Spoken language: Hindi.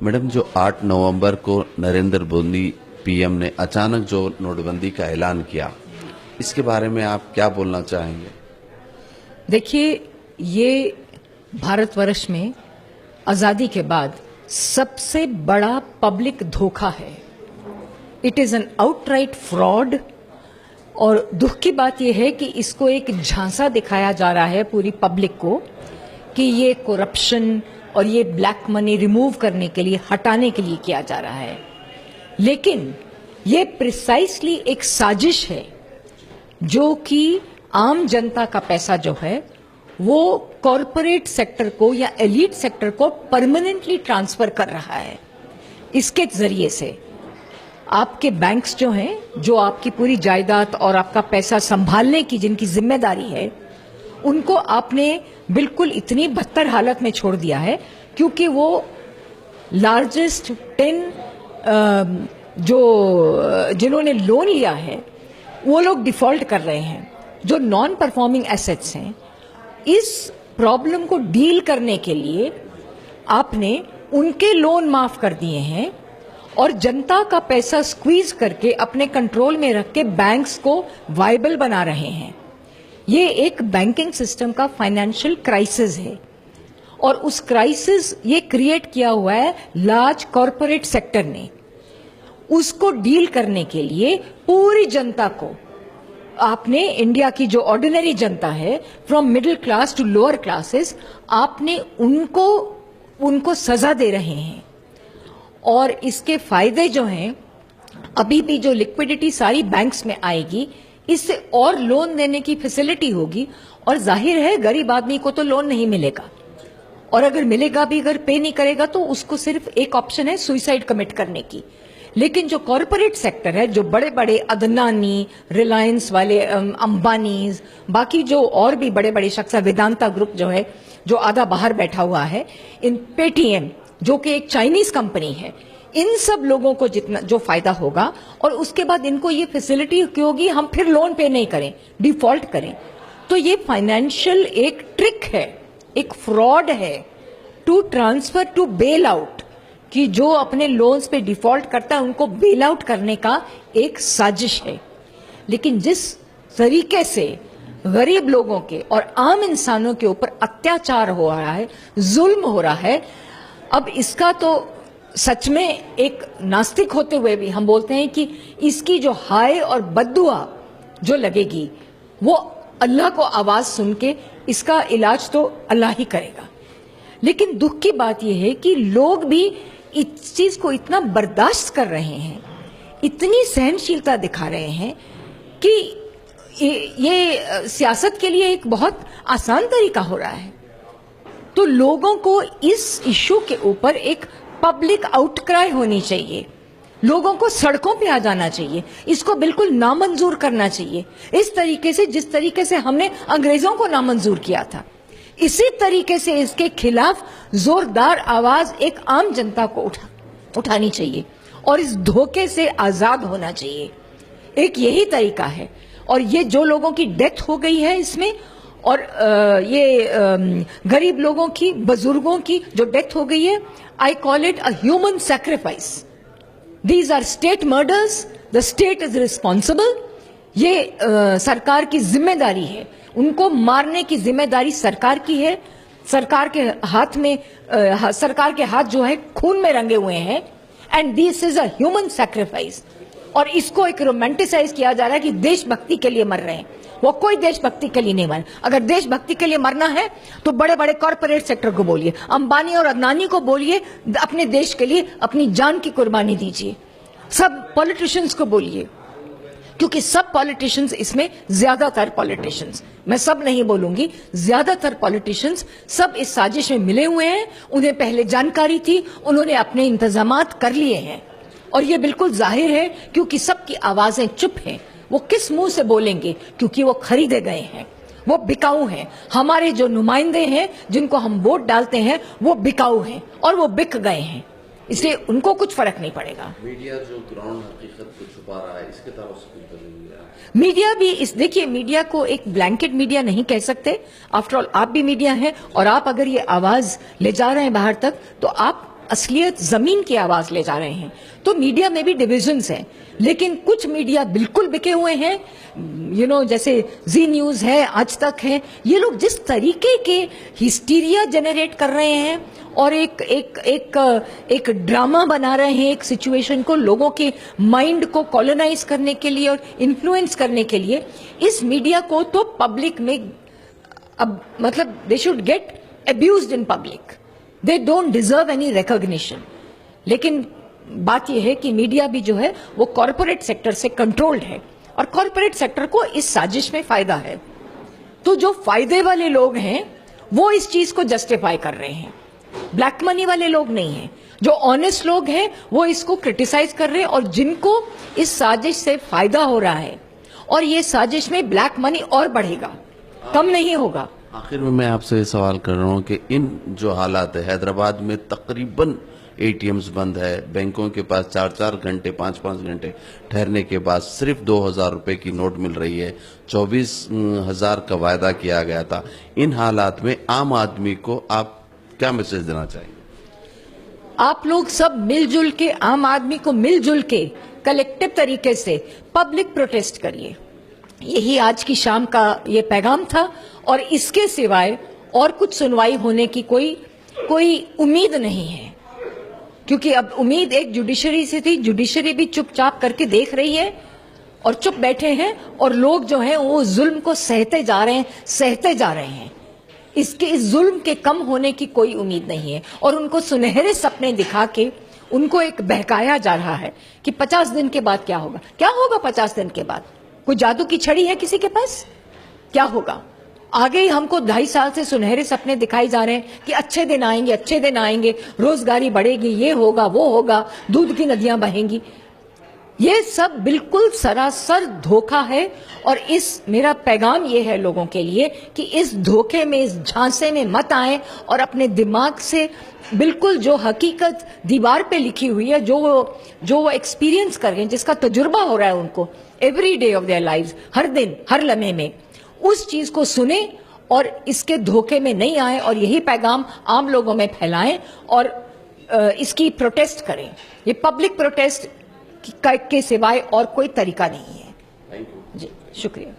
मैडम, जो 8 नवंबर को नरेंद्र मोदी पीएम ने अचानक जो नोटबंदी का ऐलान किया, इसके बारे में आप क्या बोलना चाहेंगे? देखिए, ये भारतवर्ष में आजादी के बाद सबसे बड़ा पब्लिक धोखा है। It is an outright fraud. और दुख की बात यह है कि इसको एक झांसा दिखाया जा रहा है पूरी पब्लिक को कि ये करप्शन और ये ब्लैक मनी रिमूव करने के लिए, हटाने के लिए किया जा रहा है। लेकिन ये प्रिसाइसली एक साजिश है जो कि आम जनता का पैसा जो है वो कॉरपोरेट सेक्टर को या एलीट सेक्टर को परमानेंटली ट्रांसफर कर रहा है। इसके जरिए से आपके बैंक्स जो हैं, जो आपकी पूरी जायदाद और आपका पैसा संभालने की जिनकी जिम्मेदारी है, उनको आपने बिल्कुल इतनी बदतर हालत में छोड़ दिया है क्योंकि वो लार्जेस्ट 10 जिन्होंने लोन लिया है वो लोग डिफॉल्ट कर रहे हैं। जो नॉन परफॉर्मिंग एसेट्स हैं, इस प्रॉब्लम को डील करने के लिए आपने उनके लोन माफ कर दिए हैं और जनता का पैसा स्क्वीज करके अपने कंट्रोल में रख के बैंक्स को वायबल बना रहे हैं। ये एक बैंकिंग सिस्टम का फाइनेंशियल क्राइसिस है और उस क्राइसिस ये क्रिएट किया हुआ है लार्ज कॉरपोरेट सेक्टर ने। उसको डील करने के लिए पूरी जनता को आपने, इंडिया की जो ऑर्डिनरी जनता है, from middle class to lower classes, आपने उनको सजा दे रहे हैं। और इसके फायदे जो हैं, अभी भी जो लिक्विडिटी सारी बैंक्स में आएगी, इससे और लोन देने की फैसिलिटी होगी। और जाहिर है गरीब आदमी को तो लोन नहीं मिलेगा, और अगर मिलेगा भी, अगर पे नहीं करेगा तो उसको सिर्फ एक ऑप्शन है सुसाइड कमिट करने की। लेकिन जो कॉरपोरेट सेक्टर है, जो बड़े बड़े अदनानी, रिलायंस वाले, अंबानी, बाकी जो और भी बड़े बड़े शख्स, वेदांता ग्रुप जो है, जो आधा बाहर बैठा हुआ है, इन पेटीएम जो कि एक चाइनीज कंपनी है, इन सब लोगों को जितना जो फायदा होगा, और उसके बाद इनको ये फैसिलिटी क्यों होगी, हम फिर लोन पे नहीं करें, डिफॉल्ट करें। तो ये फाइनेंशियल एक ट्रिक है, एक फ्रॉड है to transfer to bail out, कि जो अपने लोन्स पे डिफॉल्ट करता है उनको बेल आउट करने का एक साजिश है। लेकिन जिस तरीके से गरीब लोगों के और आम इंसानों के ऊपर अत्याचार हो रहा है, जुल्म हो रहा है, अब इसका तो सच में एक नास्तिक होते हुए भी हम बोलते हैं कि इसकी जो हाय और बद्दुआ जो लगेगी, वो अल्लाह को आवाज सुन के इसका इलाज तो अल्लाह ही करेगा। लेकिन दुख की बात यह है कि लोग भी इस चीज को इतना बर्दाश्त कर रहे हैं, इतनी सहनशीलता दिखा रहे हैं कि ये सियासत के लिए एक बहुत आसान तरीका हो रहा है। तो लोगों को इस इश्यू के ऊपर एक पब्लिक आउटक्राई होनी चाहिए, लोगों को सड़कों पे आ जाना चाहिए, इसको बिल्कुल नामंजूर करना चाहिए। इस तरीके से, जिस तरीके से हमने अंग्रेजों को नामंजूर किया था, इसी तरीके से इसके खिलाफ जोरदार आवाज एक आम जनता को उठानी चाहिए और इस धोखे से आजाद होना चाहिए। एक यही तरीका है। और ये जो लोगों की डेथ हो गई है इसमें, और ये गरीब लोगों की, बुजुर्गों की जो डेथ हो गई है, I call it a human sacrifice. These are state murders, the state is responsible. ये सरकार की जिम्मेदारी है, उनको मारने की जिम्मेदारी सरकार की है। सरकार के हाथ में सरकार के हाथ जो है खून में रंगे हुए हैं, and this is a human sacrifice. और इसको एक रोमांटिसाइज किया जा रहा है कि देशभक्ति के लिए मर रहे हैं। वो कोई देशभक्ति के लिए नहीं मर। अगर देशभक्ति के लिए मरना है तो बड़े बड़े कॉरपोरेट सेक्टर को बोलिए, अंबानी और अदनानी को बोलिए, अपने देश के लिए अपनी जान की कुर्बानी दीजिए। सब पॉलिटिशियंस को बोलिए, क्योंकि सब पॉलिटिशियंस इसमें, ज्यादातर पॉलिटिशियंस, मैं सब नहीं बोलूंगी, ज्यादातर पॉलिटिशियंस सब इस साजिश में मिले हुए हैं। उन्हें पहले जानकारी थी, उन्होंने अपने इंतजामात कर लिए हैं। और ये बिल्कुल जाहिर है क्योंकि सबकी आवाजें चुप हैं। वो किस मुंह से बोलेंगे, क्योंकि वो खरीदे गए हैं, वो बिकाऊ हैं। हमारे जो नुमाइंदे हैं, जिनको हम वोट डालते हैं, वो बिकाऊ हैं और वो बिक गए हैं, इसलिए उनको कुछ फर्क नहीं पड़ेगा। मीडिया जो ग्राउंड हकीकत को छुपा रहा है, इसके तरफ से कुछ बदल गया। मीडिया भी देखिए, मीडिया को एक ब्लैंकेट मीडिया नहीं कह सकते। आफ्टर ऑल आप भी मीडिया हैं, और आप अगर ये आवाज ले जा रहे हैं बाहर तक, तो आप असलियत जमीन की आवाज ले जा रहे हैं। तो मीडिया में भी डिविजन्स हैं, लेकिन कुछ मीडिया बिल्कुल बिके हुए हैं, जैसे जी न्यूज है, आज तक है। ये लोग जिस तरीके के हिस्टीरिया जनरेट कर रहे हैं और एक ड्रामा बना रहे हैं, एक सिचुएशन को, लोगों के माइंड को कॉलोनाइज करने के लिए और इन्फ्लुएंस करने के लिए, इस मीडिया को तो पब्लिक में अब मतलब they should get abused in public, they don't deserve any recognition. लेकिन बात यह है कि मीडिया भी जो है वो कॉरपोरेट सेक्टर से कंट्रोल्ड है और कॉरपोरेट सेक्टर को इस साजिश में फायदा है। तो जो फायदे वाले लोग हैं वो इस चीज को जस्टिफाई कर रहे हैं, ब्लैक मनी वाले लोग नहीं हैं। जो ऑनेस्ट लोग हैं वो इसको क्रिटिसाइज कर रहे हैं, और जिनको इस साजिश से फायदा हो रहा है, और ये साजिश में ब्लैक मनी और बढ़ेगा, कम नहीं होगा। आखिर में मैं आपसे ये सवाल कर रहा हूँ कि इन जो हालात है, हैदराबाद में तकरीबन एटीएम्स बंद है, बैंकों के पास 4-4 घंटे 5-5 घंटे ठहरने के बाद सिर्फ 2,000 रुपए की नोट मिल रही है, 24,000 का वायदा किया गया था। इन हालात में आम आदमी को आप क्या मैसेज देना चाहेंगे? आप लोग सब मिलजुल के, आम आदमी को मिलजुल के कलेक्टिव तरीके से पब्लिक प्रोटेस्ट करिए। यही आज की शाम का ये पैगाम था, और इसके सिवाय और कुछ सुनवाई होने की कोई उम्मीद नहीं है, क्योंकि अब उम्मीद एक जुडिशरी से थी। जुडिशरी भी चुपचाप करके देख रही है और चुप बैठे हैं, और लोग जो हैं वो जुल्म को सहते जा रहे हैं। इस जुल्म के कम होने की कोई उम्मीद नहीं है, और उनको सुनहरे सपने दिखा के उनको एक बहकाया जा रहा है कि 50 दिन के बाद क्या होगा। क्या होगा 50 दिन के बाद? कोई जादू की छड़ी है किसी के पास? क्या होगा? आगे ही हमको 2.5 साल से सुनहरे सपने दिखाई जा रहे हैं कि अच्छे दिन आएंगे, रोजगारी बढ़ेगी, ये होगा, वो होगा, दूध की नदियां बहेंगी। ये सब बिल्कुल सरासर धोखा है, और मेरा पैगाम ये है लोगों के लिए कि इस धोखे में, इस झांसे में मत आए, और अपने दिमाग से बिल्कुल जो हकीकत दीवार पे लिखी हुई है, जो वो एक्सपीरियंस कर रहे हैं, जिसका तजुर्बा हो रहा है उनको every day of their lives, हर दिन, हर लम्हे में, उस चीज को सुने और इसके धोखे में नहीं आए, और यही पैगाम आम लोगों में फैलाएं और इसकी प्रोटेस्ट करें। ये पब्लिक प्रोटेस्ट के सिवाय और कोई तरीका नहीं है। जी, शुक्रिया।